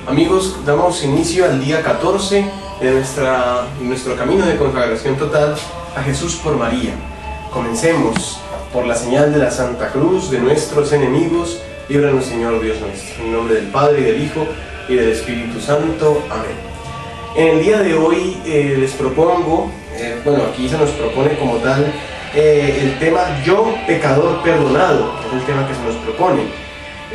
Amigos, damos inicio al día 14 de nuestro camino de consagración total a Jesús por María. Comencemos por la señal de la Santa Cruz de nuestros enemigos. Líbranos, Señor Dios nuestro. En nombre del Padre, y del Hijo, y del Espíritu Santo. Amén. En el día de hoy les propongo, aquí se nos propone como tal el tema Yo, pecador perdonado, es el tema que se nos propone.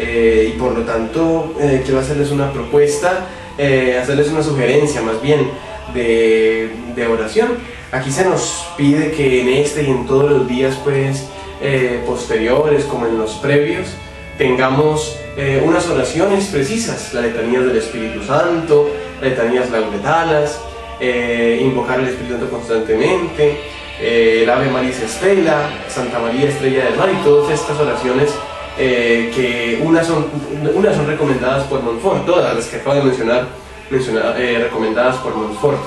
Y por lo tanto quiero hacerles una propuesta, hacerles una sugerencia más bien de oración. Aquí se nos pide que en este y en todos los días posteriores, como en los previos, tengamos unas oraciones precisas, la letanía del Espíritu Santo, letanías lauretanas, invocar al Espíritu Santo constantemente, el Ave María Estela, Santa María Estrella del Mar, y todas estas oraciones que unas son recomendadas por Montfort, todas las que acabo de mencionar recomendadas por Montfort.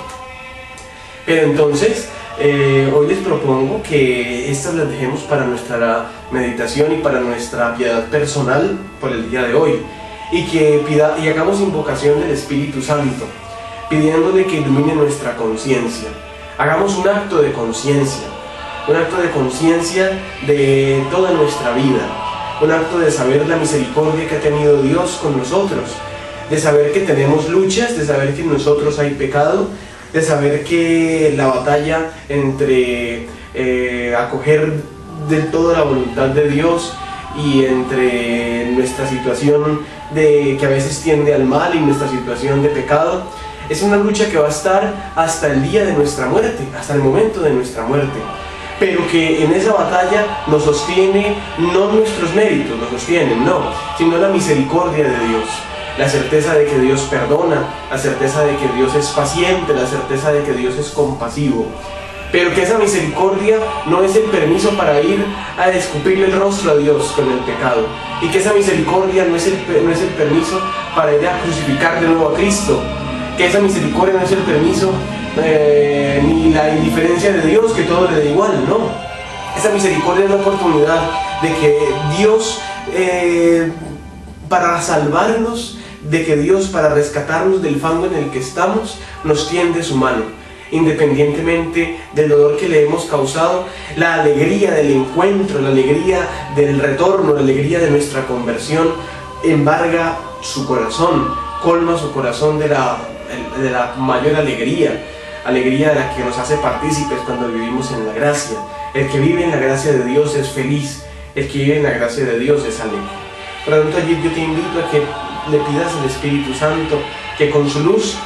Pero entonces hoy les propongo que estas las dejemos para nuestra meditación y para nuestra piedad personal por el día de hoy, y hagamos invocación del Espíritu Santo, pidiéndole que ilumine nuestra conciencia. Hagamos un acto de conciencia de toda nuestra vida, un acto de saber la misericordia que ha tenido Dios con nosotros, de saber que tenemos luchas, de saber que en nosotros hay pecado, de saber que la batalla entre acoger del todo la voluntad de Dios y entre nuestra situación que a veces tiende al mal y nuestra situación de pecado, es una lucha que va a estar hasta el día de nuestra muerte, hasta el momento de nuestra muerte. Pero que en esa batalla nos sostiene no nuestros méritos, sino la misericordia de Dios, la certeza de que Dios perdona, la certeza de que Dios es paciente, la certeza de que Dios es compasivo. Pero que esa misericordia no es el permiso para ir a escupirle el rostro a Dios con el pecado, y que esa misericordia no es el permiso para ir a crucificar de nuevo a Cristo, que esa misericordia no es el permiso ni la indiferencia de Dios, que todo le da igual, no. Esa misericordia es la oportunidad de que Dios, para salvarnos, de que Dios, para rescatarnos del fango en el que estamos, nos tiende su mano, independientemente del dolor que le hemos causado. La alegría del encuentro, la alegría del retorno, la alegría de nuestra conversión embarga su corazón, colma su corazón de la mayor alegría de la que nos hace partícipes cuando vivimos en la gracia. El que vive en la gracia de Dios es feliz, el que vive en la gracia de Dios es alegre. Por lo tanto, allí yo te invito a que le pidas al Espíritu Santo que con su luz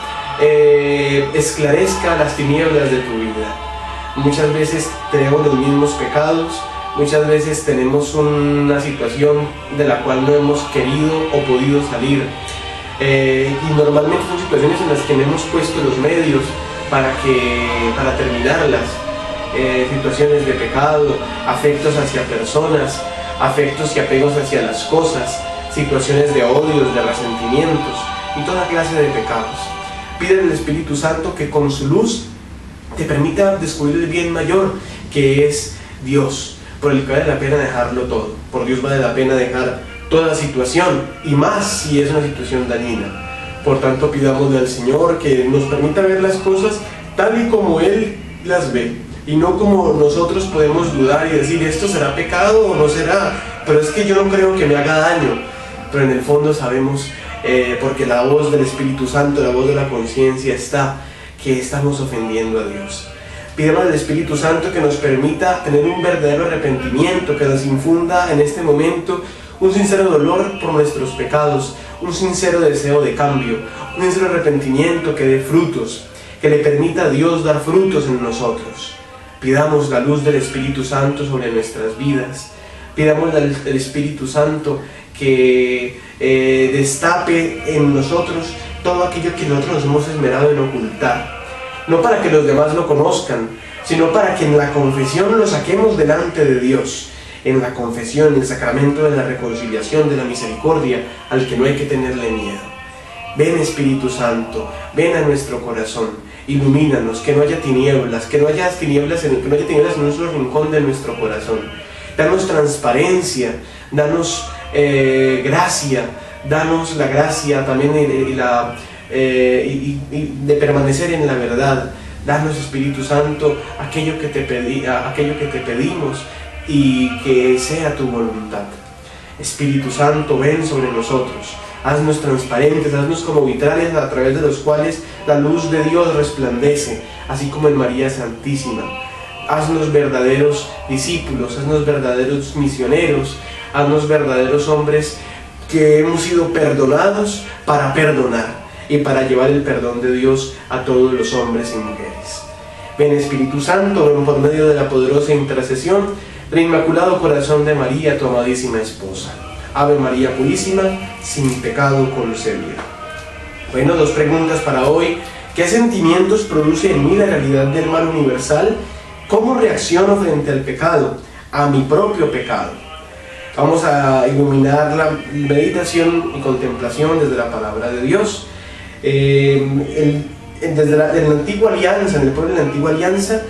esclarezca las tinieblas de tu vida. Muchas veces tenemos los mismos pecados, muchas veces tenemos una situación de la cual no hemos querido o podido salir, y normalmente son situaciones en las que no hemos puesto los medios para terminarlas, situaciones de pecado, afectos hacia personas, afectos y apegos hacia las cosas, situaciones de odios, de resentimientos y toda clase de pecados. Pide al Espíritu Santo que con su luz te permita descubrir el bien mayor, que es Dios, por el que vale la pena dejarlo todo. Por Dios vale la pena dejar toda situación, y más si es una situación dañina. Por tanto, pidámosle al Señor que nos permita ver las cosas tal y como Él las ve, y no como nosotros podemos dudar y decir, ¿esto será pecado o no será? Pero es que yo no creo que me haga daño. Pero en el fondo sabemos, porque la voz del Espíritu Santo, la voz de la conciencia está, que estamos ofendiendo a Dios. Pidamos al Espíritu Santo que nos permita tener un verdadero arrepentimiento, que nos infunda en este momento un sincero dolor por nuestros pecados, un sincero deseo de cambio, un sincero arrepentimiento que dé frutos, que le permita a Dios dar frutos en nosotros. Pidamos la luz del Espíritu Santo sobre nuestras vidas. Pidamos al Espíritu Santo que destape en nosotros todo aquello que nosotros nos hemos esmerado en ocultar, no para que los demás lo conozcan, sino para que en la confesión lo saquemos delante de Dios. En la confesión, en el sacramento de la reconciliación, de la misericordia, al que no hay que tenerle miedo. Ven, Espíritu Santo, ven a nuestro corazón, ilumínanos, que no haya tinieblas, que no haya tinieblas en nuestro rincón de nuestro corazón. Danos transparencia, danos gracia, Danos la gracia también y de permanecer en la verdad. Danos, Espíritu Santo, aquello que te pedimos y que sea tu voluntad. Espíritu Santo, ven sobre nosotros. Haznos transparentes, haznos como vitrales a través de los cuales la luz de Dios resplandece, así como en María Santísima. Haznos verdaderos discípulos, haznos verdaderos misioneros, haznos verdaderos hombres que hemos sido perdonados para perdonar y para llevar el perdón de Dios a todos los hombres y mujeres. Ven, Espíritu Santo, ven por medio de la poderosa intercesión del Inmaculado Corazón de María, tu amadísima esposa. Ave María Purísima, sin pecado concebida. Bueno, 2 preguntas para hoy. ¿Qué sentimientos produce en mí la realidad del mal universal? ¿Cómo reacciono frente al pecado? A mi propio pecado. Vamos a iluminar la meditación y contemplación desde la palabra de Dios. Desde la antigua alianza, en el pueblo de la antigua alianza,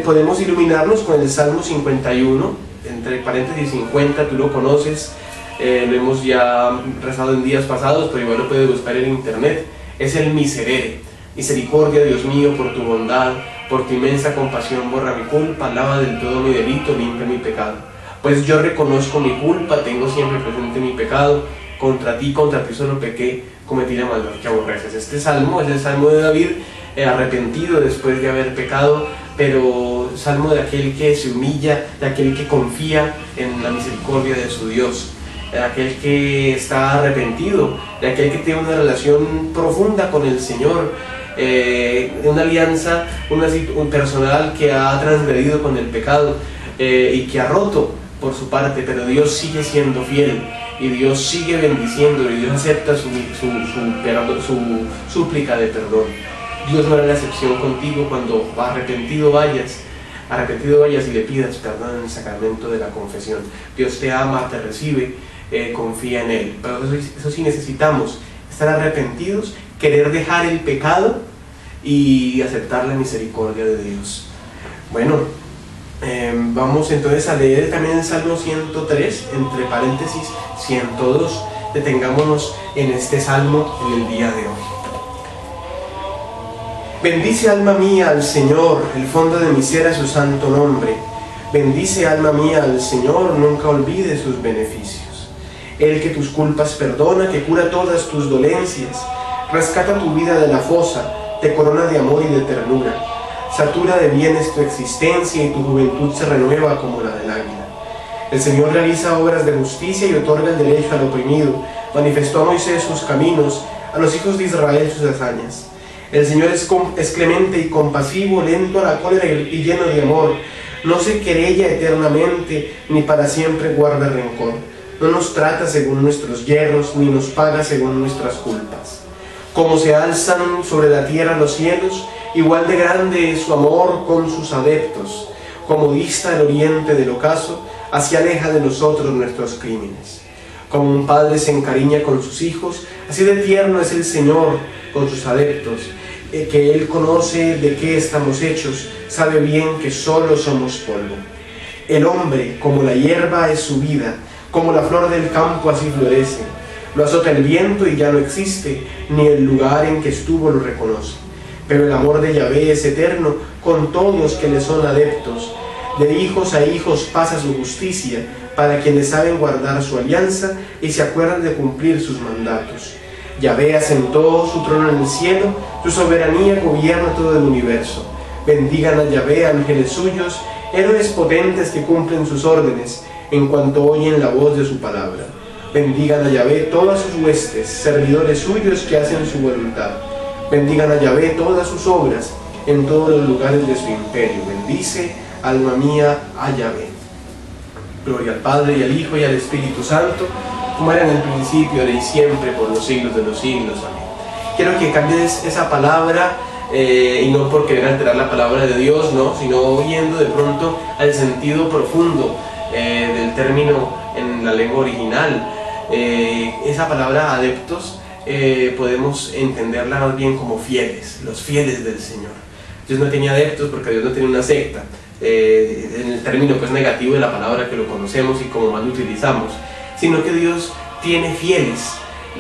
podemos iluminarnos con el Salmo 51, entre paréntesis 50, tú lo conoces, lo hemos ya rezado en días pasados, pero igual lo puedes buscar en internet. Es el Miserere. Misericordia, Dios mío, por tu bondad, por tu inmensa compasión, borra mi culpa, lava del todo mi delito, limpia mi pecado. Pues yo reconozco mi culpa, tengo siempre presente mi pecado, contra ti solo pequé, cometí la maldad que aborreces. Este salmo es el salmo de David, arrepentido después de haber pecado, pero salmo de aquel que se humilla, de aquel que confía en la misericordia de su Dios, de aquel que está arrepentido, de aquel que tiene una relación profunda con el Señor, una alianza, un personal que ha transgredido con el pecado y que ha roto por su parte, pero Dios sigue siendo fiel y Dios sigue bendiciendo y Dios acepta su súplica de perdón. Dios no hará la excepción contigo cuando arrepentido vayas y le pidas perdón en el sacramento de la confesión. Dios te ama, te recibe, confía en Él. Pero eso sí necesitamos estar arrepentidos, querer dejar el pecado y aceptar la misericordia de Dios. Bueno, vamos entonces a leer también el Salmo 103, entre paréntesis 102. Detengámonos en este salmo en el día de hoy. Bendice, alma mía, al Señor, el fondo de mi ser a su santo nombre. Bendice, alma mía, al Señor, nunca olvides sus beneficios. Él que tus culpas perdona, que cura todas tus dolencias, rescata tu vida de la fosa, te corona de amor y de ternura, satura de bienes tu existencia y tu juventud se renueva como la del águila. El Señor realiza obras de justicia y otorga el derecho al oprimido, manifestó a Moisés sus caminos, a los hijos de Israel sus hazañas. El Señor es clemente y compasivo, lento a la cólera y lleno de amor, no se querella eternamente, ni para siempre guarda rencor. No nos trata según nuestros yerros, ni nos paga según nuestras culpas. Como se alzan sobre la tierra los cielos, igual de grande es su amor con sus adeptos. Como dista el oriente del ocaso, así aleja de nosotros nuestros crímenes. Como un padre se encariña con sus hijos, así de tierno es el Señor con sus adeptos, que Él conoce de qué estamos hechos, sabe bien que solo somos polvo. El hombre, como la hierba, es su vida, como la flor del campo así florece. Lo azota el viento y ya no existe, ni el lugar en que estuvo lo reconoce. Pero el amor de Yahvé es eterno con todos que le son adeptos. De hijos a hijos pasa su justicia, para quienes saben guardar su alianza y se acuerdan de cumplir sus mandatos. Yahvé asentó su trono en el cielo, su soberanía gobierna todo el universo. Bendigan a Yahvé ángeles suyos, héroes potentes que cumplen sus órdenes, en cuanto oyen la voz de su palabra. Bendigan a Yahvé todas sus huestes, servidores suyos que hacen su voluntad. Bendigan a Yahvé todas sus obras, en todos los lugares de su imperio. Bendice, alma mía, a Yahvé. Gloria al Padre, y al Hijo, y al Espíritu Santo, como era en el principio, ahora y siempre, por los siglos de los siglos. Amén. Quiero que cambies esa palabra, y no por querer alterar la palabra de Dios, ¿no? Sino yendo de pronto al sentido profundo del término en la lengua original. Esa palabra adeptos podemos entenderla más bien como fieles, los fieles del Señor. Dios no tenía adeptos porque Dios no tenía una secta, en el término que es negativo de la palabra que lo conocemos y como más lo utilizamos, sino que Dios tiene fieles,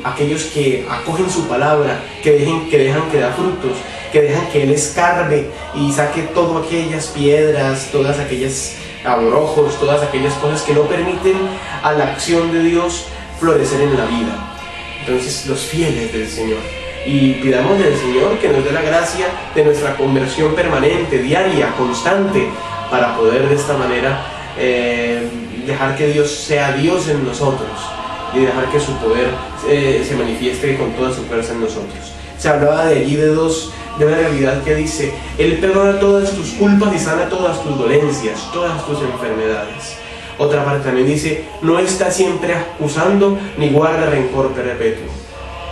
aquellos que acogen su palabra, que dejan que da frutos, que dejan que Él escarbe y saque todas aquellas piedras, todas aquellas abrojos, todas aquellas cosas que no permiten a la acción de Dios florecer en la vida. Entonces, los fieles del Señor. Y pidamos del Señor que nos dé la gracia de nuestra conversión permanente, diaria, constante, para poder de esta manera dejar que Dios sea Dios en nosotros y dejar que su poder se manifieste con toda su fuerza en nosotros. Se hablaba de allí de una realidad que dice: Él perdona todas tus culpas y sana todas tus dolencias, todas tus enfermedades. Otra parte también dice: no está siempre acusando ni guarda rencor perpetuo.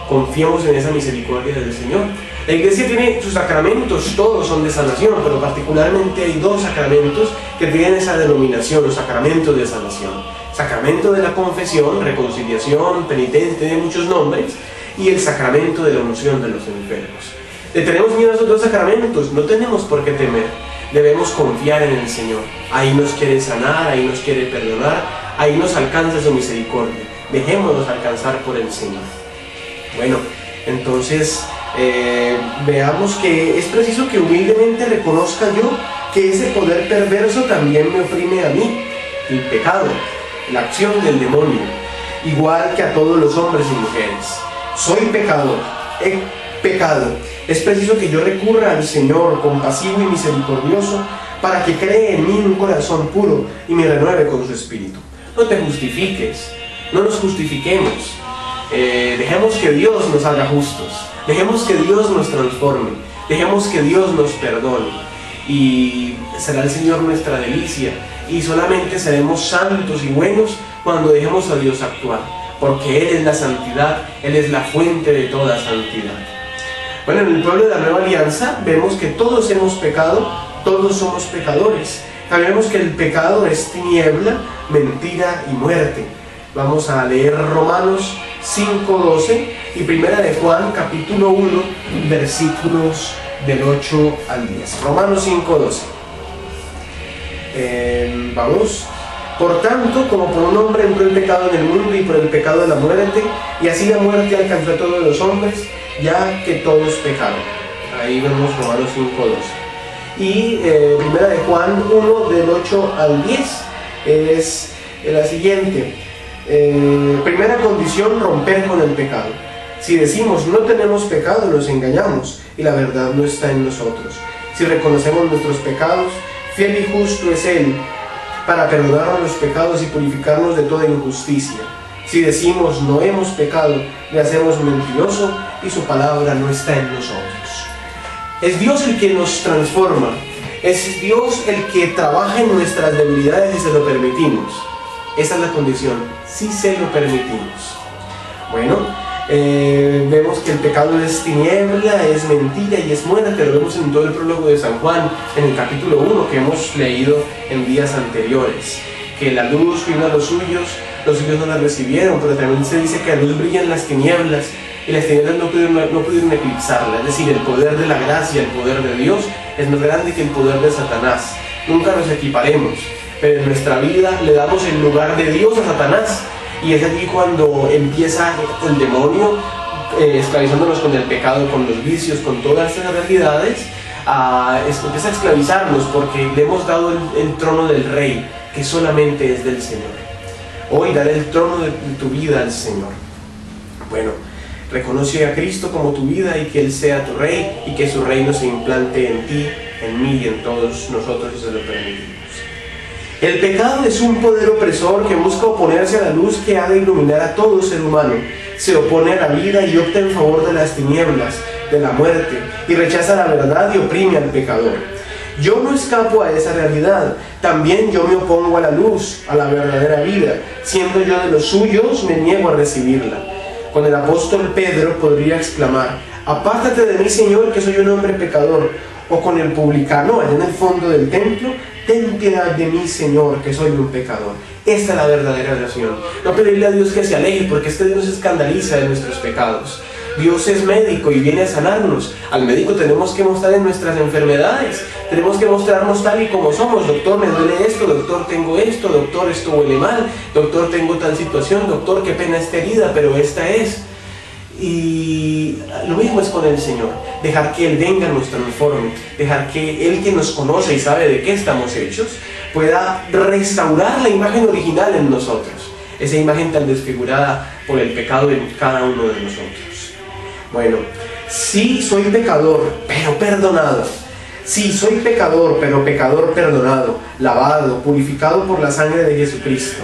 Confiemos en esa misericordia del Señor. La iglesia tiene sus sacramentos, todos son de sanación, pero particularmente hay dos sacramentos que tienen esa denominación, los sacramentos de sanación. Sacramento de la confesión, reconciliación, penitencia, tiene muchos nombres, y el sacramento de la unción de los enfermos. ¿Le tenemos miedo a esos dos sacramentos? No tenemos por qué temer, debemos confiar en el Señor. Ahí nos quiere sanar, ahí nos quiere perdonar, ahí nos alcanza su misericordia. Dejémonos alcanzar por el Señor. Bueno, entonces veamos que es preciso que humildemente reconozca yo que ese poder perverso también me oprime a mí, el pecado, la acción del demonio, igual que a todos los hombres y mujeres. Soy pecador, he pecado. Es preciso que yo recurra al Señor compasivo y misericordioso para que cree en mí un corazón puro y me renueve con su espíritu. No te justifiques, no nos justifiquemos. Dejemos que Dios nos haga justos, dejemos que Dios nos transforme, dejemos que Dios nos perdone, y será el Señor nuestra delicia, y solamente seremos santos y buenos cuando dejemos a Dios actuar, porque Él es la santidad, Él es la fuente de toda santidad. Bueno, en el pueblo de la Nueva Alianza vemos que todos hemos pecado, todos somos pecadores. Sabemos que el pecado es tiniebla, mentira y muerte. Vamos a leer Romanos 5:12 y Primera de Juan capítulo 1 versículos del 8 al 10. Romanos 5:12. Vamos. Por tanto, como por un hombre entró el pecado en el mundo y por el pecado de la muerte, y así la muerte alcanzó a todos los hombres, ya que todos pecaron. Ahí vemos Romanos 5:12. Y Primera de Juan 1 del 8 al 10 es la siguiente. Primera condición: romper con el pecado. Si decimos no tenemos pecado, nos engañamos y la verdad no está en nosotros. Si reconocemos nuestros pecados, fiel y justo es Él para perdonarnos los pecados y purificarnos de toda injusticia. Si decimos no hemos pecado, le hacemos mentiroso y su palabra no está en nosotros. Es Dios el que nos transforma, es Dios el que trabaja en nuestras debilidades y se lo permitimos. Esa es la condición, si se lo permitimos. Bueno, vemos que el pecado es tiniebla, es mentira y es muerte. Lo vemos en todo el prólogo de San Juan, en el capítulo 1 que hemos leído en días anteriores. Que la luz vino a los suyos no la recibieron, pero también se dice que la luz brilla en las tinieblas y las tinieblas no pudieron eclipsarla. Es decir, el poder de la gracia, el poder de Dios es más grande que el poder de Satanás. Nunca nos equiparemos, pero en nuestra vida le damos el lugar de Dios a Satanás, y es allí cuando empieza el demonio esclavizándonos con el pecado, con los vicios, con todas estas realidades, empieza a esclavizarnos porque le hemos dado el trono del Rey, que solamente es del Señor. Hoy dale el trono de tu vida al Señor. Bueno, reconoce a Cristo como tu vida y que Él sea tu Rey y que su reino se implante en ti, en mí y en todos nosotros si se lo permitimos. El pecado es un poder opresor que busca oponerse a la luz que ha de iluminar a todo ser humano. Se opone a la vida y opta en favor de las tinieblas, de la muerte, y rechaza la verdad y oprime al pecador. Yo no escapo a esa realidad, también yo me opongo a la luz, a la verdadera vida. Siendo yo de los suyos, me niego a recibirla. Con el apóstol Pedro podría exclamar: apártate de mí, Señor, que soy un hombre pecador. O con el publicano allá en el fondo del templo: ten piedad de mí, Señor, que soy un pecador. Esta es la verdadera oración. No pedirle a Dios que se aleje, porque es que Dios se escandaliza de nuestros pecados. Dios es médico y viene a sanarnos. Al médico tenemos que mostrar en nuestras enfermedades, tenemos que mostrarnos tal y como somos. Doctor, me duele esto, doctor, tengo esto, doctor, esto huele mal, doctor, tengo tal situación, doctor, qué pena esta herida, pero esta es. Y lo mismo es con el Señor, dejar que Él venga, nos transforme, dejar que Él, que nos conoce y sabe de qué estamos hechos, pueda restaurar la imagen original en nosotros, esa imagen tan desfigurada por el pecado de cada uno de nosotros. Bueno, sí soy pecador, pero perdonado. Sí soy pecador, pero pecador perdonado, lavado, purificado por la sangre de Jesucristo.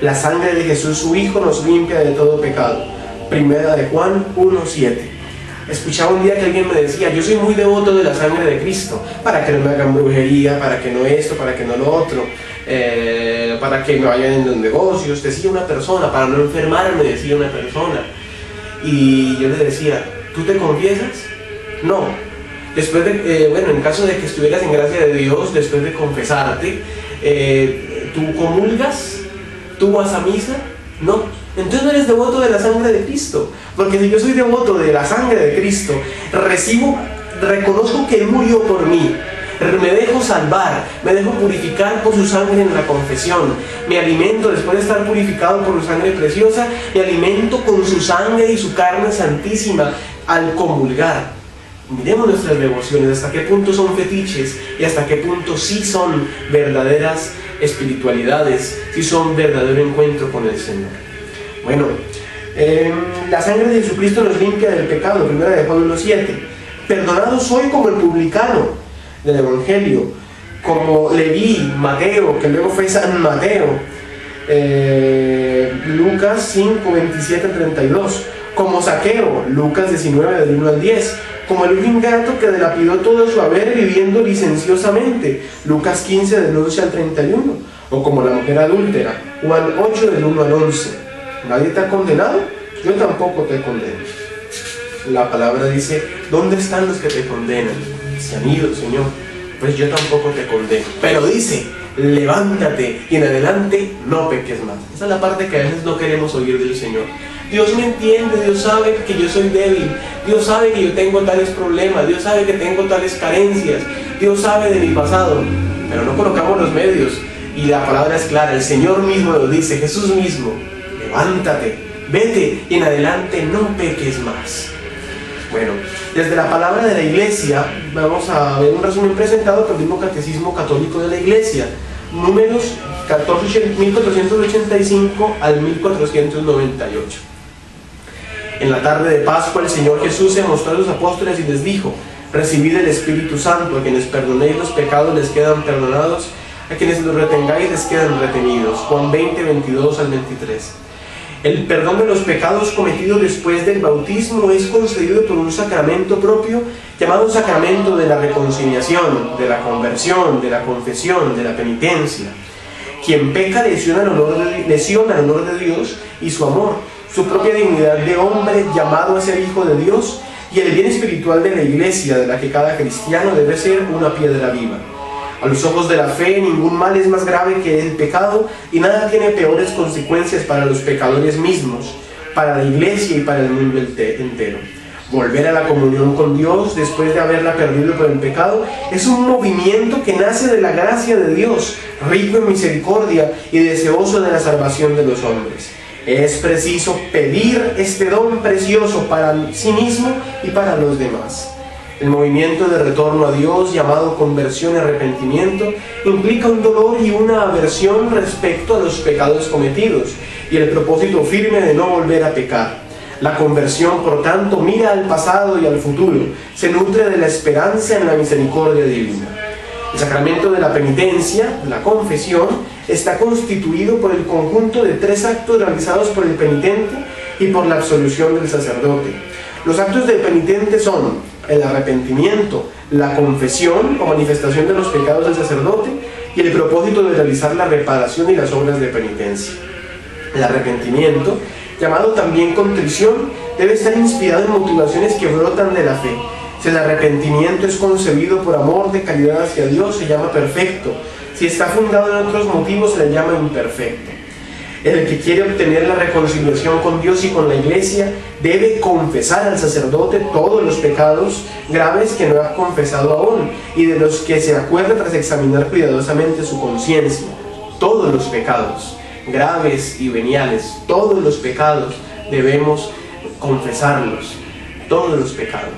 La sangre de Jesús, su Hijo, nos limpia de todo pecado. Primera de Juan 1:7. Escuchaba un día que alguien me decía: yo soy muy devoto de la sangre de Cristo, para que no me hagan brujería, para que no esto, para que no lo otro, para que me vayan en los negocios, decía una persona, para no enfermarme, decía una persona. Y yo le decía: ¿tú te confiesas? No. Después de, en caso de que estuvieras en gracia de Dios, después de confesarte, ¿tú comulgas? ¿Tú vas a misa? No. Entonces no eres devoto de la sangre de Cristo, porque si yo soy devoto de la sangre de Cristo, reconozco que Él murió por mí, me dejo salvar, me dejo purificar por su sangre en la confesión, me alimento después de estar purificado por su sangre preciosa, me alimento con su sangre y su carne santísima al comulgar. Miremos nuestras devociones, hasta qué punto son fetiches y hasta qué punto sí son verdaderas espiritualidades, sí son verdadero encuentro con el Señor. Bueno, la sangre de Jesucristo nos limpia del pecado, primera de Juan 1:7. Perdonado soy como el publicano del Evangelio, como Leví, Mateo, que luego fue San Mateo, Lucas 5:27-32, como Zaqueo, Lucas 19, del 1 al 10, como el ingrato que dilapidó todo su haber viviendo licenciosamente, Lucas 15, del 11 al 31, o como la mujer adúltera, Juan 8, del 1 al 11. ¿Nadie te ha condenado? Yo tampoco te condeno. La palabra dice: ¿dónde están los que te condenan? Se han ido, Señor. Pues yo tampoco te condeno. Pero dice: levántate y en adelante no peques más. Esa es la parte que a veces no queremos oír del Señor. Dios me entiende, Dios sabe que yo soy débil, Dios sabe que yo tengo tales problemas, Dios sabe que tengo tales carencias, Dios sabe de mi pasado, pero no colocamos los medios. Y la palabra es clara, el Señor mismo lo dice, Jesús mismo: levántate, vete y en adelante no peques más. Bueno, desde la palabra de la Iglesia vamos a ver un resumen presentado por el mismo Catecismo Católico de la Iglesia, números 1485 al 1498. En la tarde de Pascua el Señor Jesús se mostró a los apóstoles y les dijo: recibid el Espíritu Santo, a quienes perdonéis los pecados les quedan perdonados, a quienes los retengáis les quedan retenidos. Juan 20, 22 al 23. El perdón de los pecados cometidos después del bautismo es concedido por un sacramento propio llamado sacramento de la reconciliación, de la conversión, de la confesión, de la penitencia. Quien peca lesiona el honor de Dios y su amor, su propia dignidad de hombre llamado a ser hijo de Dios y el bien espiritual de la Iglesia, de la que cada cristiano debe ser una piedra viva. A los ojos de la fe, ningún mal es más grave que el pecado y nada tiene peores consecuencias para los pecadores mismos, para la Iglesia y para el mundo entero. Volver a la comunión con Dios después de haberla perdido por el pecado es un movimiento que nace de la gracia de Dios, rico en misericordia y deseoso de la salvación de los hombres. Es preciso pedir este don precioso para sí mismo y para los demás. El movimiento de retorno a Dios, llamado conversión y arrepentimiento, implica un dolor y una aversión respecto a los pecados cometidos y el propósito firme de no volver a pecar. La conversión, por tanto, mira al pasado y al futuro, se nutre de la esperanza en la misericordia divina. El sacramento de la penitencia, la confesión, está constituido por el conjunto de 3 actos realizados por el penitente y por la absolución del sacerdote. Los actos del penitente son el arrepentimiento, la confesión o manifestación de los pecados del sacerdote y el propósito de realizar la reparación y las obras de penitencia. El arrepentimiento, llamado también contrición, debe estar inspirado en motivaciones que brotan de la fe. Si el arrepentimiento es concebido por amor de caridad hacia Dios, se llama perfecto. Si está fundado en otros motivos, se le llama imperfecto. El que quiere obtener la reconciliación con Dios y con la Iglesia debe confesar al sacerdote todos los pecados graves que no ha confesado aún y de los que se acuerde tras examinar cuidadosamente su conciencia. Todos los pecados, graves y veniales, todos los pecados debemos confesarlos, todos los pecados.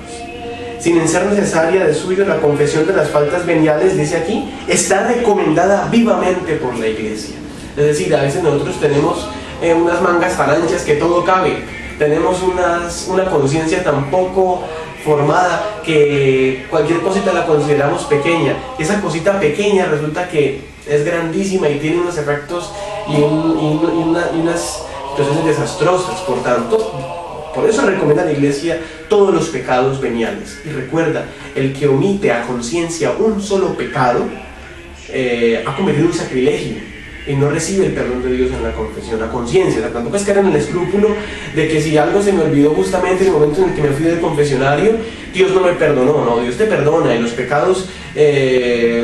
Sin ser necesaria de suyo, la confesión de las faltas veniales, dice aquí, está recomendada vivamente por la Iglesia. Es decir, a veces nosotros tenemos unas mangas tan anchas que todo cabe, tenemos una conciencia tan poco formada que cualquier cosita la consideramos pequeña. Esa cosita pequeña resulta que es grandísima y tiene unos efectos y unas situaciones desastrosas. Por tanto, por eso recomienda a la Iglesia todos los pecados veniales. Y recuerda, el que omite a conciencia un solo pecado ha cometido un sacrilegio y no recibe el perdón de Dios en la confesión a conciencia. O sea, tampoco es caer en el escrúpulo de que si algo se me olvidó justamente en el momento en el que me fui del confesionario, Dios no me perdonó. No, Dios te perdona, y los pecados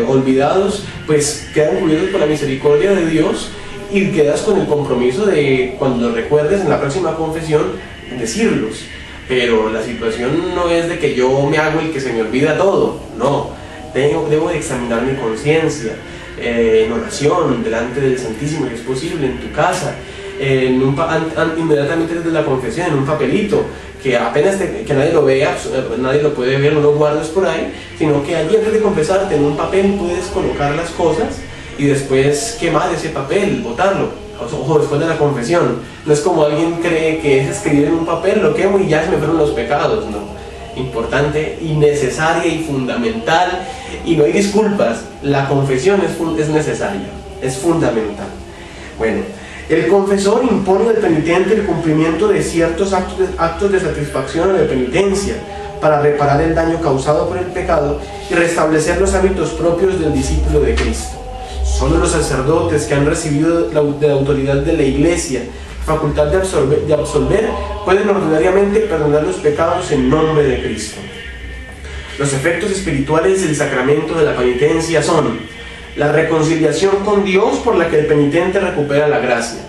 olvidados pues quedan cubiertos por la misericordia de Dios, y quedas con el compromiso de, cuando lo recuerdes en la próxima confesión, decirlos. Pero la situación no es de que yo me hago el que se me olvida todo. No, debo de examinar mi conciencia en oración delante del Santísimo, si es posible, en tu casa, inmediatamente desde la confesión, en un papelito que apenas que nadie lo vea, nadie lo puede ver, no lo guardes por ahí, sino que allí, antes de confesarte, en un papel puedes colocar las cosas y después quemar ese papel, botarlo. Ojo, después de la confesión. No es como alguien cree que es escribir en un papel, lo quemo y ya se me fueron los pecados. No. Importante y necesaria y fundamental, y no hay disculpas. La confesión es necesaria, es fundamental. Bueno, el confesor impone al penitente el cumplimiento de ciertos actos de satisfacción o de penitencia para reparar el daño causado por el pecado y restablecer los hábitos propios del discípulo de Cristo. Solo los sacerdotes que han recibido de la autoridad de la Iglesia facultad de absolver pueden ordinariamente perdonar los pecados en nombre de Cristo. Los efectos espirituales del sacramento de la penitencia son la reconciliación con Dios, por la que el penitente recupera la gracia,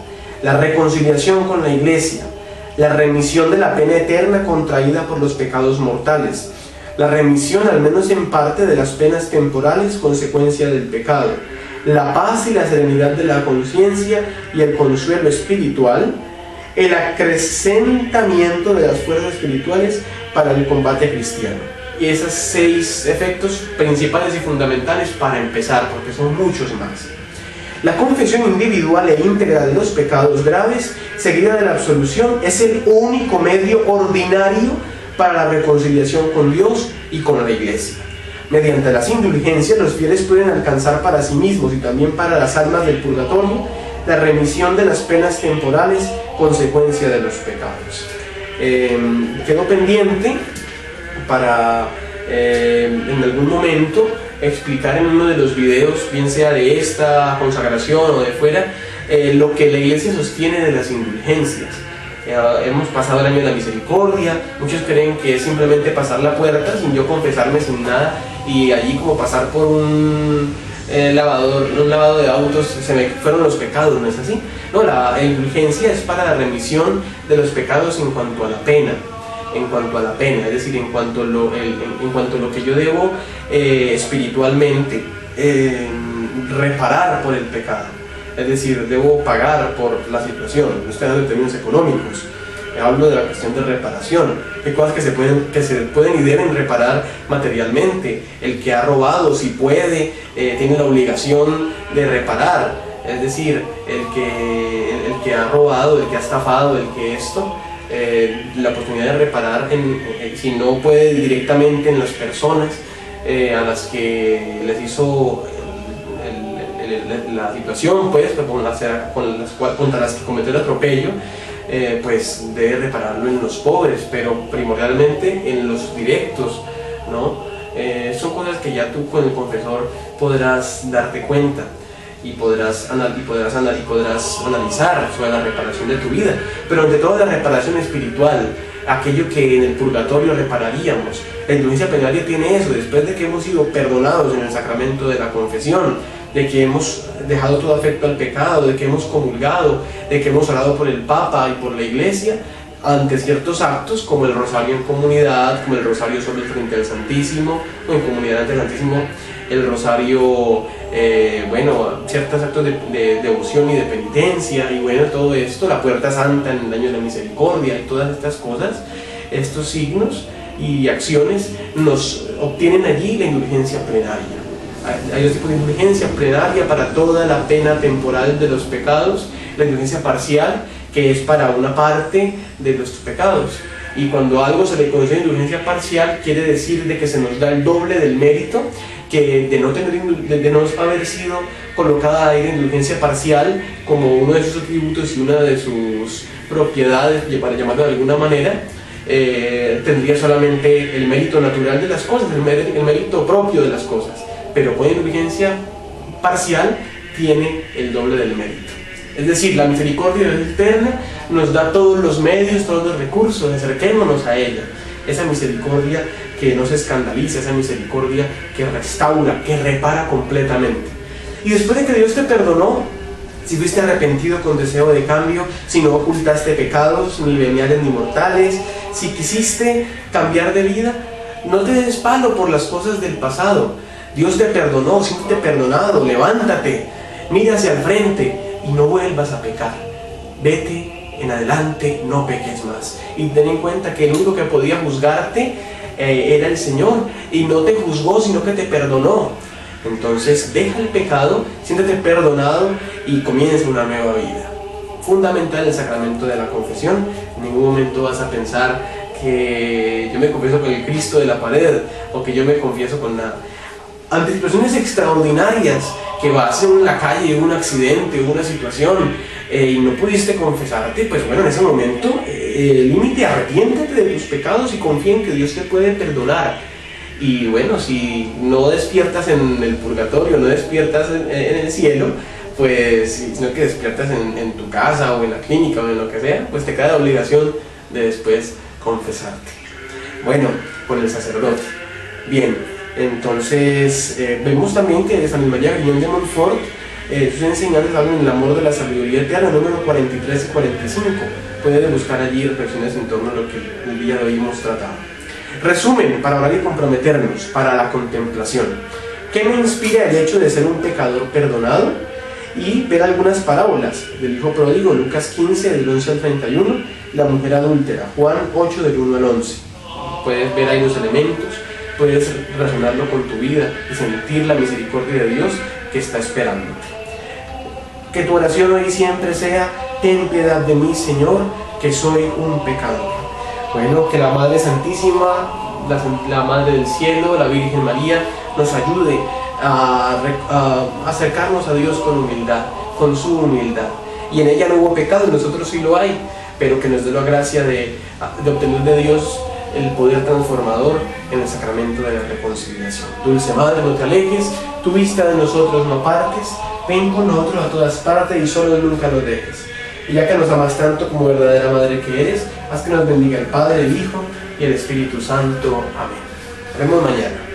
la reconciliación con la Iglesia, la remisión de la pena eterna contraída por los pecados mortales, la remisión, al menos en parte, de las penas temporales consecuencia del pecado, la paz y la serenidad de la conciencia y el consuelo espiritual, el acrecentamiento de las fuerzas espirituales para el combate cristiano. Y esos 6 efectos principales y fundamentales para empezar, porque son muchos más. La confesión individual e íntegra de los pecados graves, seguida de la absolución, es el único medio ordinario para la reconciliación con Dios y con la Iglesia. Mediante las indulgencias, los fieles pueden alcanzar para sí mismos y también para las almas del purgatorio la remisión de las penas temporales, consecuencia de los pecados. Quedó pendiente para en algún momento explicar en uno de los videos, bien sea de esta consagración o de fuera, lo que la Iglesia sostiene de las indulgencias. Hemos pasado el año de la misericordia, muchos creen que es simplemente pasar la puerta sin yo confesarme, sin nada, y allí como pasar por un lavado de autos, se me fueron los pecados, ¿no es así? No, la indulgencia es para la remisión de los pecados en cuanto a la pena, es decir, en cuanto a lo que yo debo espiritualmente reparar por el pecado. Es decir, debo pagar por la situación. No estoy hablando de términos económicos, hablo de la cuestión de reparación. Qué cosas que se pueden y deben reparar materialmente. El que ha robado, si puede, tiene la obligación de reparar. Es decir, el que ha robado, el que ha estafado, el que la oportunidad de reparar, si no puede directamente en las personas a las que les hizo la situación, pues, contra las que cometió el atropello, pues debe repararlo en los pobres, pero primordialmente en los directos, ¿no? Son cosas que ya tú con el confesor podrás darte cuenta y podrás analizar sobre la reparación de tu vida, pero ante todo la reparación espiritual, aquello que en el purgatorio repararíamos. La indulgencia plenaria tiene eso, después de que hemos sido perdonados en el sacramento de la confesión, de que hemos dejado todo afecto al pecado, de que hemos comulgado, de que hemos orado por el Papa y por la Iglesia, ante ciertos actos, como el rosario en comunidad, como el rosario solo frente al Santísimo, o en comunidad ante el Santísimo, el rosario, ciertos actos de devoción y de penitencia, y bueno, todo esto, la puerta santa en el año de la misericordia, y todas estas cosas, estos signos y acciones nos obtienen allí la indulgencia plenaria. Hay dos tipos de indulgencia: plenaria para toda la pena temporal de los pecados, la indulgencia parcial, que es para una parte de nuestros pecados. Y cuando algo se le concede indulgencia parcial, quiere decir de que se nos da el doble del mérito que de no haber sido colocada ahí la indulgencia parcial como uno de sus atributos y una de sus propiedades, para llamarlo de alguna manera. Tendría solamente el mérito natural de las cosas, el mérito propio de las cosas, pero con indulgencia parcial tiene el doble del mérito. Es decir, la misericordia de Dios eterna nos da todos los medios, todos los recursos, acerquémonos a ella. Esa misericordia que no se escandaliza, esa misericordia que restaura, que repara completamente. Y después de que Dios te perdonó, si fuiste arrepentido con deseo de cambio, si no ocultaste pecados, ni veniales ni mortales, si quisiste cambiar de vida, no te des palo por las cosas del pasado. Dios te perdonó, siéntete perdonado, levántate, mira hacia el frente y no vuelvas a pecar. Vete en adelante, no peques más. Y ten en cuenta que el único que podía juzgarte era el Señor, y no te juzgó, sino que te perdonó. Entonces deja el pecado, siéntete perdonado y comienza una nueva vida. Fundamental el sacramento de la confesión. En ningún momento vas a pensar que yo me confieso con el Cristo de la pared, o que yo me confieso con nada. Ante situaciones extraordinarias, que vas en la calle, un accidente, una situación, y no pudiste confesarte, pues bueno, en ese momento, límite, arrepiéntete de tus pecados y confía en que Dios te puede perdonar. Y bueno, si no despiertas en el purgatorio, no despiertas en el cielo, pues, sino que despiertas en tu casa o en la clínica o en lo que sea, pues te queda la obligación de después confesarte. Bueno, con el sacerdote. Bien, entonces vemos también que San María Griñón de Montfort, sus enseñanzas hablan del amor de la sabiduría eterna, número 43 y 45. Pueden buscar allí reflexiones en torno a lo que el día de hoy hemos tratado. Resumen, para orar y comprometernos, para la contemplación. ¿Qué me inspira el hecho de ser un pecador perdonado? Y ver algunas parábolas del hijo pródigo, Lucas 15, del 11 al 31, la mujer adúltera, Juan 8, del 1 al 11. Puedes ver ahí los elementos, puedes razonarlo con tu vida y sentir la misericordia de Dios que está esperándote. Que tu oración hoy siempre sea: ten piedad de mí, Señor, que soy un pecador. Bueno, que la Madre Santísima, la Madre del Cielo, la Virgen María, nos ayude a acercarnos a Dios con humildad, con su humildad. Y en ella no hubo pecado, en nosotros sí lo hay, pero que nos dé la gracia de obtener de Dios el poder transformador en el sacramento de la reconciliación. Dulce Madre, no te alejes, tu vista de nosotros no apartes, ven con nosotros a todas partes y solo nunca nos dejes. Y ya que nos amas tanto como verdadera Madre que eres, haz que nos bendiga el Padre, el Hijo y el Espíritu Santo. Amén. Nos vemos mañana.